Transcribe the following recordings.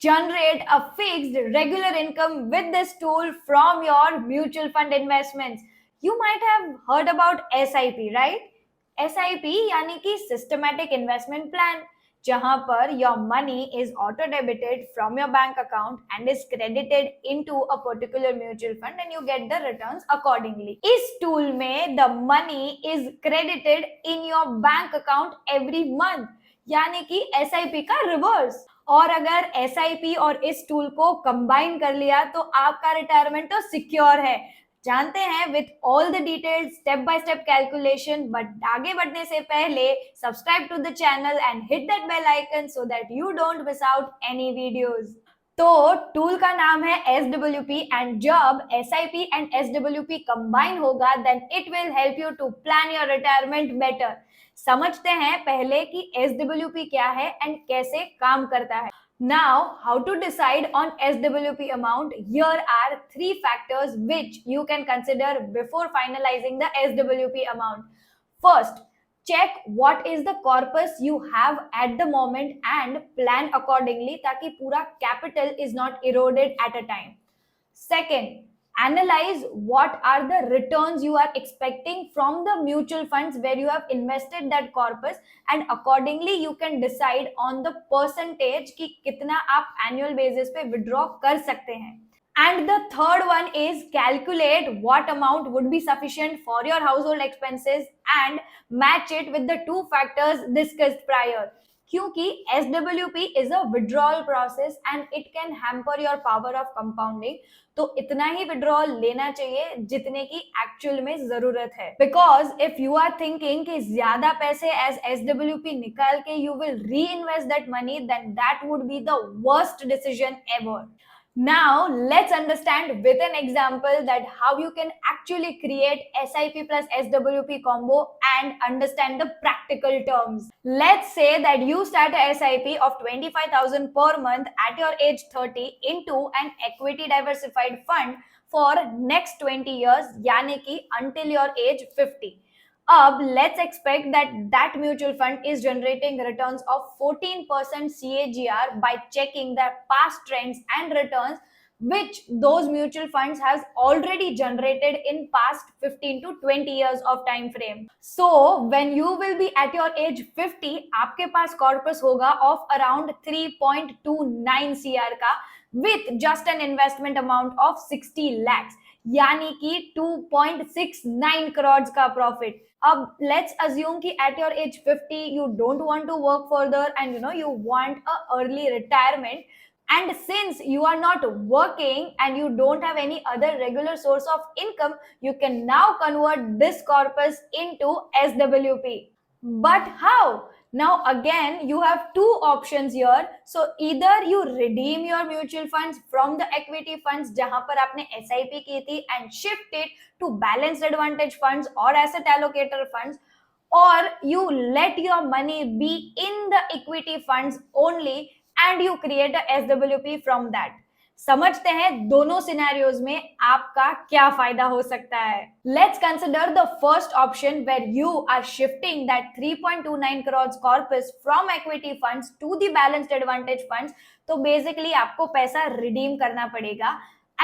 Generate a fixed regular income with this tool from your mutual fund investments. You might have heard about SIP, right? SIP यानी कि systematic investment plan, जहां per your money is auto debited from your bank account and is credited into a particular mutual fund and you get the returns accordingly. इस tool में the money is credited in your bank account every month, यानी कि SIP का reverse. और अगर SIP और इस tool को कंबाइन कर लिया तो आपका रिटायरमेंट तो सिक्योर है. जानते हैं with all the details, step by step calculation. But आगे बढ़ने से पहले subscribe to the channel and hit that bell icon so that you don't miss out any videos. तो टूल का नाम है SWP एंड जब SIP एंड SWP कंबाइन होगा then it will help you to plan your retirement better. समझते हैं पहले कि SWP क्या है एंड कैसे काम करता है. Now, how to decide on SWP amount? Here are 3 factors which you can consider before finalizing the SWP amount. First, check what is the corpus you have at the moment and plan accordingly ताकि पूरा capital is not eroded at a time. Second, analyze what are the returns you are expecting from the mutual funds where you have invested that corpus and accordingly you can decide on the percentage कि कितना आप annual basis पे withdraw कर सकते हैं. And the third one is calculate what amount would be sufficient for your household expenses and match it with the 2 factors discussed prior. क्योंकि SWP is a withdrawal process and it can hamper your power of compounding. तो इतना ही withdrawal लेना चाहिए जितने की actual में जरूरत है. Because if you are thinking कि ज्यादा पैसे एज SWP निकाल के you will reinvest that money, then that would be the worst decision ever. Now let's understand with an example that how you can actually create SIP plus SWP combo and understand the practical terms. Let's say that you start a SIP of 25,000 per month at your age 30 into an equity diversified fund for next 20 years, यानी कि until your age 50. अब let's expect that mutual fund is generating returns of 14% CAGR by checking the past trends and returns which those mutual funds has already generated in past 15 to 20 years of time frame. So when you will be at your age 50, आपके पास corpus होगा of around 3.29 CR का with just an investment amount of 60 lakhs, यानी कि 2.69 crores का profit. अब let's assume कि at your age 50 you don't want to work further and you want a early retirement, and since you are not working and you don't have any other regular source of income, you can now convert this corpus into SWP. But how? Now again you have 2 options here. So either you redeem your mutual funds from the equity funds जहां पर आपने SIP की थी and shift it to balanced advantage funds or asset allocator funds, or you let your money be in the equity funds only and you create a SWP from that. समझते हैं दोनों scenarios में आपका क्या फायदा हो सकता है. Let's consider the first option where you are shifting that 3.29 crores corpus from equity funds to the balanced advantage funds. तो basically आपको पैसा redeem करना पड़ेगा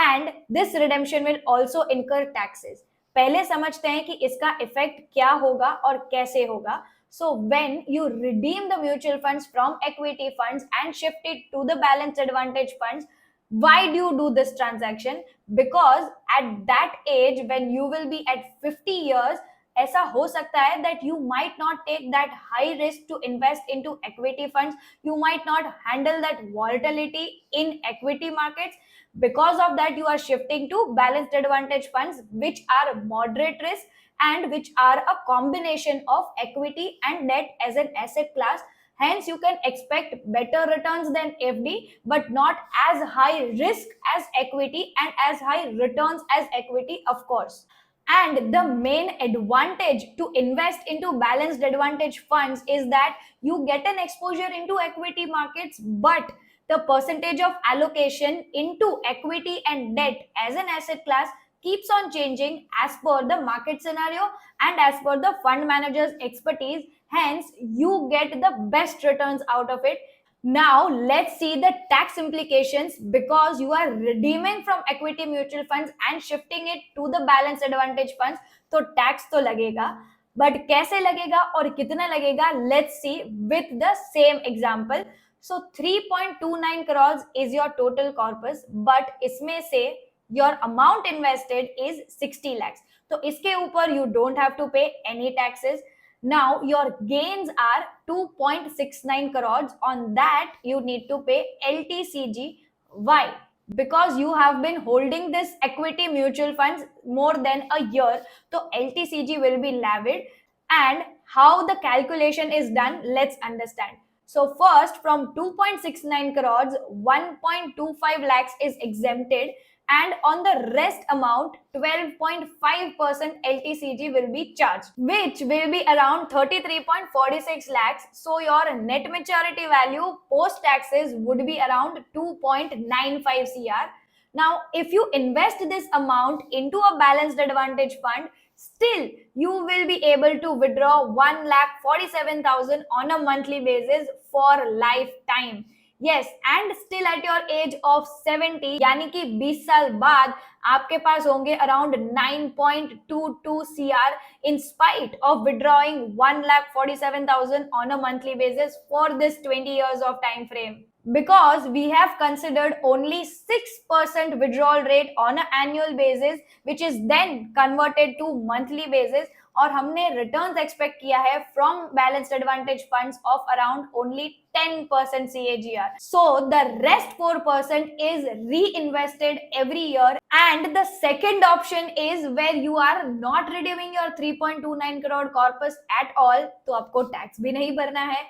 and this redemption will also incur taxes. पहले समझते हैं कि इसका इफेक्ट क्या होगा और कैसे होगा. So when you redeem the mutual funds from equity funds and shift it to the balanced advantage funds, why do you do this transaction? Because at that age when you will be at 50 years, ऐसा हो सकता है that you might not take that high risk to invest into equity funds. You might not handle that volatility in equity markets. Because of that, you are shifting to balanced advantage funds, which are moderate risk and which are a combination of equity and debt as an asset class. Hence, you can expect better returns than FD, but not as high risk as equity and as high returns as equity, of course. And the main advantage to invest into balanced advantage funds is that you get an exposure into equity markets, but the percentage of allocation into equity and debt as an asset class keeps on changing as per the market scenario and as per the fund manager's expertise. Hence, you get the best returns out of it. Now let's see the tax implications because you are redeeming from equity mutual funds and shifting it to the balanced advantage funds. तो tax तो लगेगा, but कैसे लगेगा और कितना लगेगा? Let's see with the same example. So 3.29 crores is your total corpus, but इसमें से your amount invested is 60 lakhs. तो इसके ऊपर you don't have to pay any taxes. Now your gains are 2.69 crores. On that you need to pay LTCG. Why? Because you have been holding this equity mutual funds more than a year, so LTCG will be levied. And how the calculation is done, let's understand. So first, from 2.69 crores, 1.25 lakhs is exempted, and on the rest amount 12.5% LTCG will be charged, which will be around 33.46 lakhs. So your net maturity value post taxes would be around 2.95 CR. Now if you invest this amount into a balanced advantage fund, still you will be able to withdraw 1,47,000 on a monthly basis for lifetime. Yes, and still at your age of 70, यानी कि 20 साल बाद आपके पास होंगे around 9.22 CR in spite of withdrawing 1,47,000 on a monthly basis for this 20 years of time frame. Because we have considered only 6% withdrawal rate on an annual basis, which is then converted to monthly basis, और हमने returns expect किया है from balanced advantage funds of around only 10% CAGR. So the rest 4% is reinvested every year. And the second option is where you are not redeeming your 3.29 crore corpus at all, तो आपको tax भी नहीं भरना है,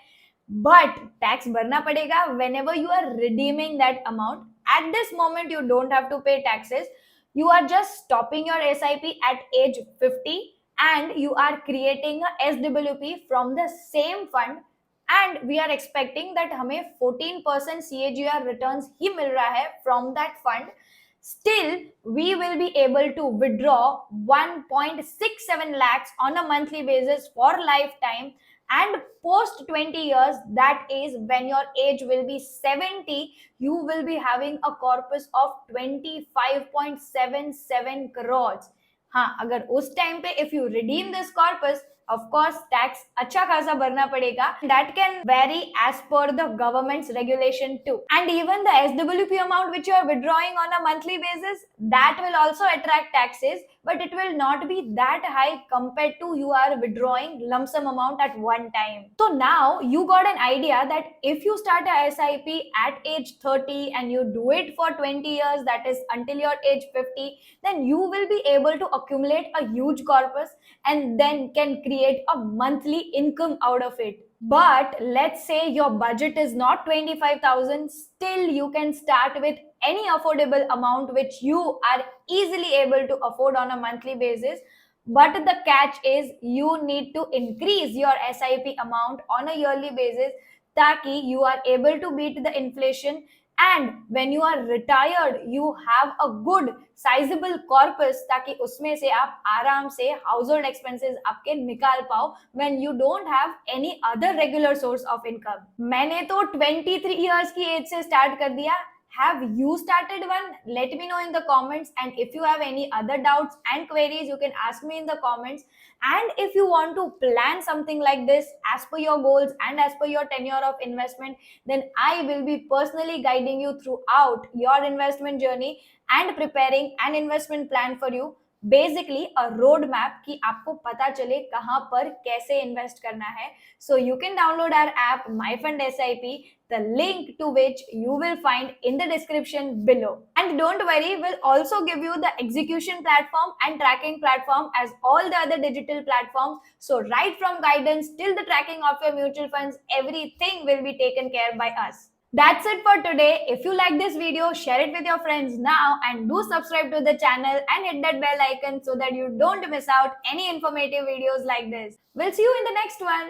but tax भरना पड़ेगा whenever you are redeeming that amount. At this moment you don't have to pay taxes. You are just stopping your SIP at age 50 and you are creating a SWP from the same fund, and we are expecting that हमें 14% CAGR returns ही मिल रहा है from that fund. Still we will be able to withdraw 1.67 lakhs on a monthly basis for lifetime. And post 20 years, that is when your age will be 70, you will be having a corpus of 25.77 crores. हाँ, अगर उस time पे if you redeem this corpus, of course tax अच्छा खासा भरना पड़ेगा. That can vary as per the government's regulation too. And even the SWP amount which you are withdrawing on a monthly basis, that will also attract taxes, but it will not be that high compared to you are withdrawing lump sum amount at one time. So now you got an idea that if you start a SIP at age 30 and you do it for 20 years, that is until your age 50, then you will be able to accumulate a huge corpus and then can create a monthly income out of it. But let's say your budget is not 25,000, still you can start with any affordable amount which you are easily able to afford on a monthly basis. But the catch is you need to increase your SIP amount on a yearly basis ताकि you are able to beat the inflation. And when you are retired, you have a good sizable corpus ताकि उसमें से आप आराम से household expenses आपके निकाल पाओ when you don't have any other regular source of income. मैंने तो 23 years की एज से स्टार्ट कर दिया. Have you started one? Let me know in the comments. And if you have any other doubts and queries, you can ask me in the comments. And if you want to plan something like this as per your goals and as per your tenure of investment, then I will be personally guiding you throughout your investment journey and preparing an investment plan for you. Basically a road map कि आपको पता चले कहाँ पर कैसे invest करना है. So you can download our app MyFund SIP, the link to which you will find in the description below. And don't worry, we'll also give you the execution platform and tracking platform as all the other digital platforms. So right from guidance till the tracking of your mutual funds, everything will be taken care by us. That's it for today. If you like this video, share it with your friends now and do subscribe to the channel and hit that bell icon so that you don't miss out any informative videos like this. We'll see you in the next one.